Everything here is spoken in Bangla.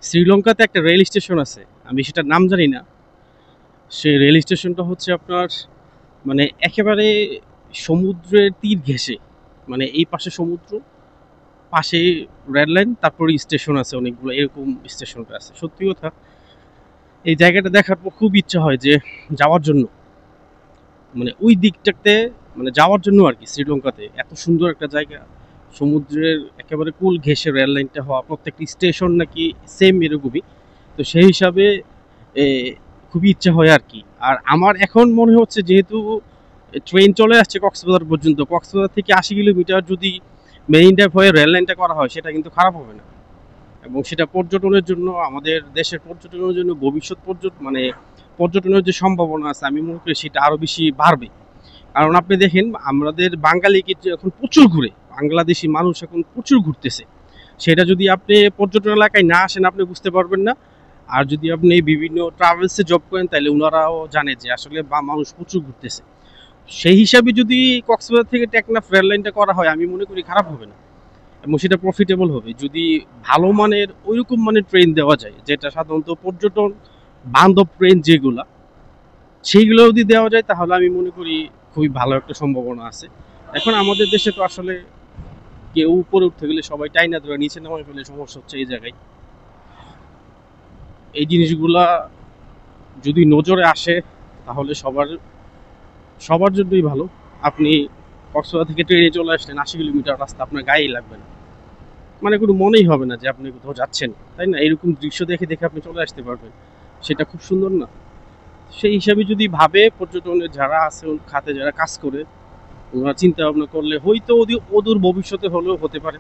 শ্রীলঙ্কাতে একটা রেল স্টেশন আছে, আমি সেটার নাম জানি না। সেই রেল স্টেশনটা হচ্ছে আপনার মানে একেবারে সমুদ্রের তীর ঘেঁষে, মানে এই পাশে সমুদ্র, পাশে রেল লাইন, তারপরে স্টেশন আছে অনেকগুলো, এরকম স্টেশনটা আছে। সত্যি কথা, এই জায়গাটা দেখার পর খুব ইচ্ছা হয় যে যাওয়ার জন্য, মানে ওই দিকটাতে মানে যাওয়ার জন্য আর কি। শ্রীলঙ্কাতে এত সুন্দর একটা জায়গা, সমুদ্রের একেবারে কুল ঘেঁষে রেল লাইনটা হওয়া, প্রত্যেকটি স্টেশন নাকি সেম এরকমই। তো সেই হিসাবে এ, খুবই ইচ্ছা হয় আর কি। আর আমার এখন মনে হচ্ছে যেহেতু ট্রেন চলে আসছে কক্সবাজার পর্যন্ত, কক্সবাজার থেকে 80 কিলোমিটার যদি মেরিন ড্রাইভ হয়ে রেল লাইনটা করা হয়, সেটা কিন্তু খারাপ হবে না। এবং সেটা পর্যটনের জন্য, আমাদের দেশের পর্যটনের জন্য, ভবিষ্যৎ মানে পর্যটনের যে সম্ভাবনা আছে, আমি মনে করি সেটা আরও বেশি বাড়বে। কারণ আপনি দেখেন, আমাদের বাঙালি কিন্তু এখন প্রচুর ঘুরে, বাংলাদেশি মানুষ এখন প্রচুর ঘুরতেছে। সেটা যদি আপনি পর্যটন এলাকায় না আসেন, আপনি বুঝতে পারবেন না। আর যদি আপনি বিভিন্ন ট্রাভেলসে জব করেন, তাহলে ওনারাও জানে যে আসলে মানুষ প্রচুর ঘুরতেছে। সেই হিসাবে যদি কক্সবাজার থেকে টেকনাফ রেল লাইনটা করা হয়, আমি মনে করি খারাপ হবে না, এবং সেটা প্রফিটেবল হবে। যদি ভালো মানের ওইরকম মানের ট্রেন দেওয়া যায়, যেটা সাধারণত পর্যটন বান্ধব ট্রেন যেগুলা, সেইগুলো যদি দেওয়া যায়, তাহলে আমি মনে করি খুবই ভালো একটা সম্ভাবনা আছে। এখন আমাদের দেশে তো আসলে কেউ উপরে উঠতে গেলে সবাই টাইনা ধরে নিচে নামায় ফেলে, সমস্যা হচ্ছে এই জায়গায়। এই জিনিসগুলা যদি নজরে আসে, তাহলে সবার সবার জন্যই ভালো। আপনি কক্সবাজার থেকে ট্রেনে চলে আসলেন, 80 কিলোমিটার রাস্তা আপনার গায়েই লাগবে না, মানে কোনো মনেই হবে না যে আপনি কোথাও যাচ্ছেন, তাই না? এরকম দৃশ্য দেখে দেখে আপনি চলে আসতে পারবেন, সেটা খুব সুন্দর না? সেই হিসাবে যদি ভাবে পর্যটনের যারা আছে, খাতে যারা কাজ করে, ওরা চিন্তা ভাবনা করলে হয়তো অদূর ভবিষ্যতে হলেও হতে পারে।